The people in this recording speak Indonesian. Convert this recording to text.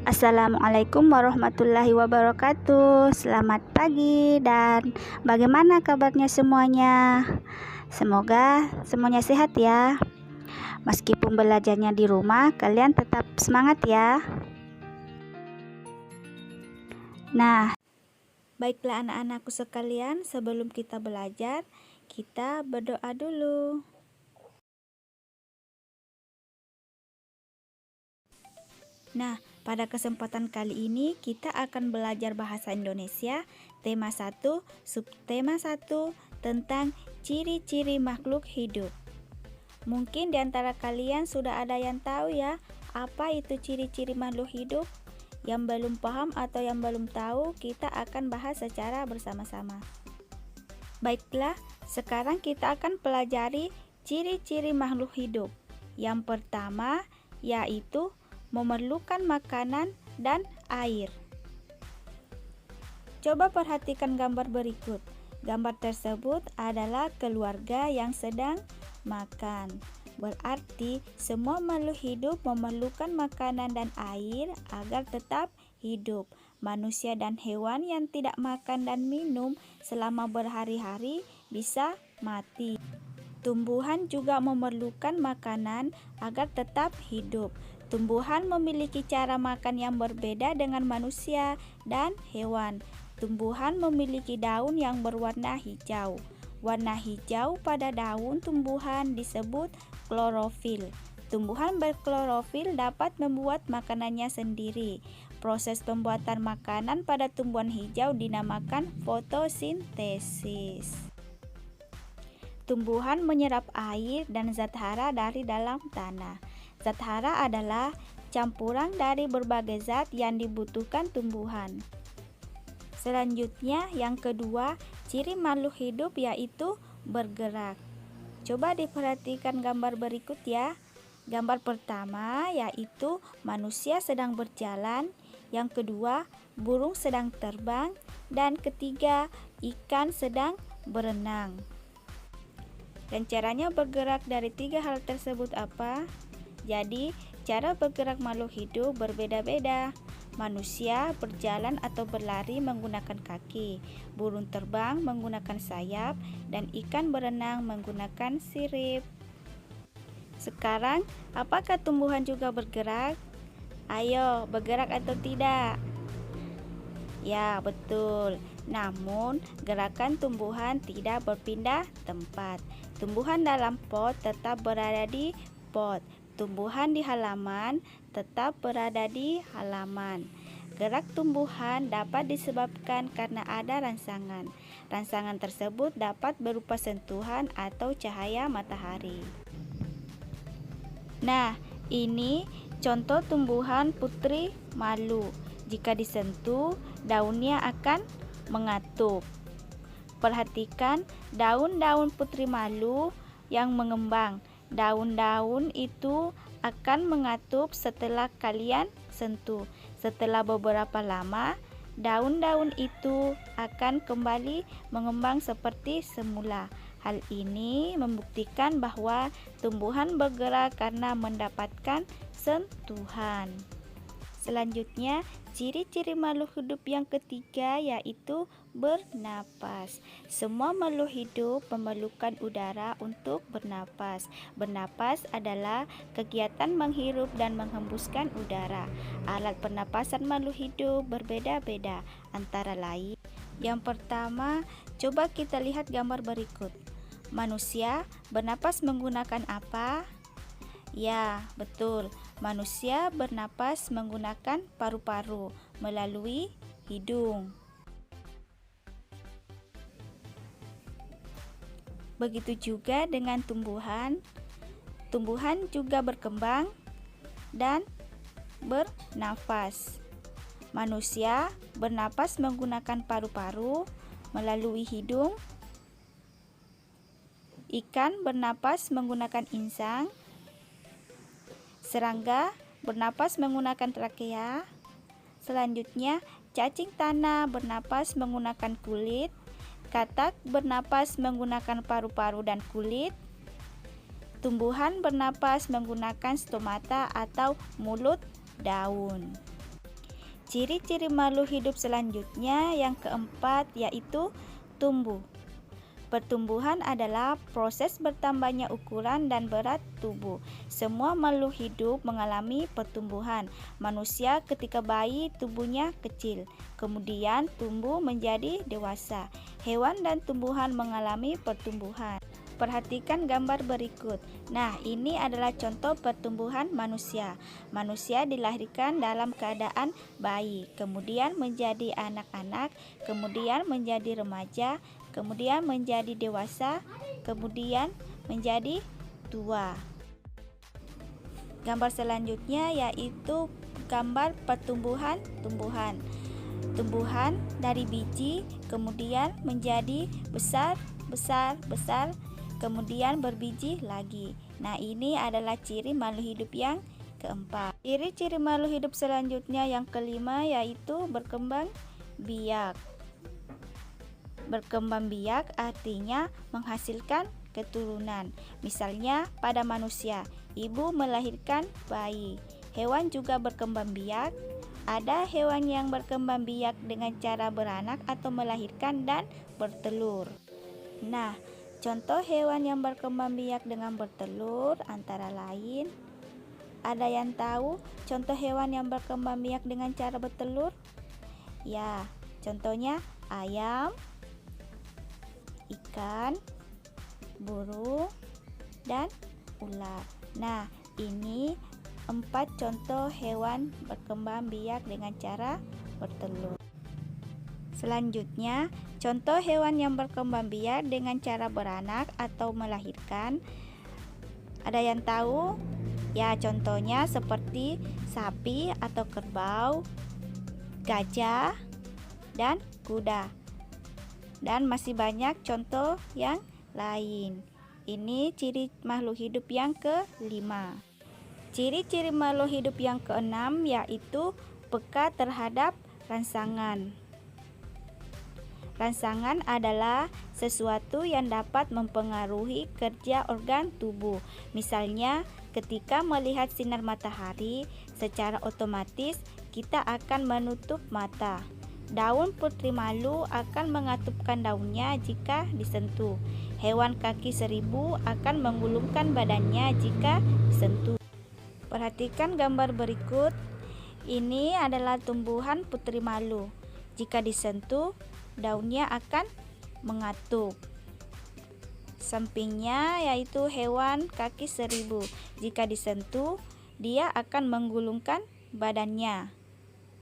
Assalamualaikum warahmatullahi wabarakatuh. Selamat pagi dan bagaimana kabarnya semuanya? Semoga semuanya sehat ya. Meskipun belajarnya di rumah, kalian tetap semangat ya. Nah, baiklah anak-anakku sekalian, sebelum kita belajar, kita berdoa dulu. Nah, pada kesempatan kali ini kita akan belajar bahasa Indonesia tema 1, subtema 1 tentang ciri-ciri makhluk hidup. Mungkin di antara kalian sudah ada yang tahu ya, apa itu ciri-ciri makhluk hidup? Yang belum paham atau yang belum tahu, kita akan bahas secara bersama-sama. Baiklah, sekarang kita akan pelajari ciri-ciri makhluk hidup. Yang pertama yaitu memerlukan makanan dan air. Coba perhatikan gambar berikut. Gambar tersebut adalah keluarga yang sedang makan. Berarti semua makhluk hidup memerlukan makanan dan air agar tetap hidup. Manusia dan hewan yang tidak makan dan minum selama berhari-hari bisa mati. Tumbuhan juga memerlukan makanan agar tetap hidup. Tumbuhan memiliki cara makan yang berbeda dengan manusia dan hewan. Tumbuhan memiliki daun yang berwarna hijau. Warna hijau pada daun tumbuhan disebut klorofil. Tumbuhan berklorofil dapat membuat makanannya sendiri. Proses pembuatan makanan pada tumbuhan hijau dinamakan fotosintesis. Tumbuhan menyerap air dan zat hara dari dalam tanah. Zat hara adalah campuran dari berbagai zat yang dibutuhkan tumbuhan. Selanjutnya, yang kedua, ciri makhluk hidup yaitu bergerak. Coba diperhatikan gambar berikut ya. Gambar pertama yaitu manusia sedang berjalan, yang kedua, burung sedang terbang, dan ketiga, ikan sedang berenang. Dan caranya bergerak dari tiga hal tersebut apa? Jadi, cara bergerak makhluk hidup berbeda-beda. Manusia berjalan atau berlari menggunakan kaki, burung terbang menggunakan sayap, dan ikan berenang menggunakan sirip. Sekarang, apakah tumbuhan juga bergerak? Ayo, bergerak atau tidak? Ya, betul. Namun, gerakan tumbuhan tidak berpindah tempat. Tumbuhan dalam pot tetap berada di pot. Tumbuhan di halaman tetap berada di halaman. Gerak tumbuhan dapat disebabkan karena ada rangsangan. Rangsangan tersebut dapat berupa sentuhan atau cahaya matahari. Nah, ini contoh tumbuhan putri malu. Jika disentuh, daunnya akan mengatup. Perhatikan daun-daun putri malu yang mengembang. Daun-daun itu akan mengatup setelah kalian sentuh. Setelah beberapa lama, daun-daun itu akan kembali mengembang seperti semula. Hal ini membuktikan bahwa tumbuhan bergerak karena mendapatkan sentuhan. Selanjutnya, ciri-ciri makhluk hidup yang ketiga yaitu bernapas. Semua makhluk hidup memerlukan udara untuk bernapas. Bernapas adalah kegiatan menghirup dan menghembuskan udara. Alat pernapasan makhluk hidup berbeda-beda, antara lain. Yang pertama, coba kita lihat gambar berikut. Manusia bernapas menggunakan apa? Ya, betul. Manusia bernapas menggunakan paru-paru melalui hidung. Begitu juga dengan tumbuhan. Tumbuhan juga berkembang dan bernafas. Manusia bernapas menggunakan paru-paru melalui hidung. Ikan bernapas menggunakan insang. Serangga bernapas menggunakan trakea. Selanjutnya, cacing tanah bernapas menggunakan kulit. Katak bernapas menggunakan paru-paru dan kulit. Tumbuhan bernapas menggunakan stomata atau mulut daun. Ciri-ciri makhluk hidup selanjutnya yang keempat yaitu tumbuh. Pertumbuhan adalah proses bertambahnya ukuran dan berat tubuh. Semua makhluk hidup mengalami pertumbuhan. Manusia ketika bayi tubuhnya kecil, kemudian tumbuh menjadi dewasa. Hewan dan tumbuhan mengalami pertumbuhan. Perhatikan gambar berikut. Nah, ini adalah contoh pertumbuhan manusia. Manusia dilahirkan dalam keadaan bayi, kemudian menjadi anak-anak, kemudian menjadi remaja, kemudian menjadi dewasa, kemudian menjadi tua. Gambar selanjutnya yaitu gambar pertumbuhan tumbuhan. Tumbuhan dari biji kemudian menjadi besar, kemudian berbiji lagi. Nah, ini adalah ciri makhluk hidup yang keempat. Ciri-ciri makhluk hidup selanjutnya yang kelima yaitu berkembang biak. Berkembang biak artinya menghasilkan keturunan. Misalnya pada manusia, ibu melahirkan bayi. Hewan juga berkembang biak. Ada hewan yang berkembang biak dengan cara beranak atau melahirkan dan bertelur. Nah, contoh hewan yang berkembang biak dengan bertelur antara lain, ada yang tahu contoh hewan yang berkembang biak dengan cara bertelur? Ya, contohnya ayam, ikan, burung, dan ular. Nah, ini 4 contoh hewan berkembang biak dengan cara bertelur. Selanjutnya, contoh hewan yang berkembang biak dengan cara beranak atau melahirkan. Ada yang tahu? Ya, contohnya seperti sapi atau kerbau, gajah, dan kuda. Dan masih banyak contoh yang lain. Ini ciri makhluk hidup yang kelima. Ciri-ciri makhluk hidup yang keenam yaitu peka terhadap rangsangan. Rangsangan adalah sesuatu yang dapat mempengaruhi kerja organ tubuh. Misalnya, ketika melihat sinar matahari, secara otomatis kita akan menutup mata. Daun putri malu akan mengatupkan daunnya jika disentuh. Hewan kaki seribu akan menggulungkan badannya jika disentuh. Perhatikan gambar berikut. Ini adalah tumbuhan putri malu. Jika disentuh, daunnya akan mengatup. Sampingnya yaitu hewan kaki seribu. Jika disentuh, dia akan menggulungkan badannya.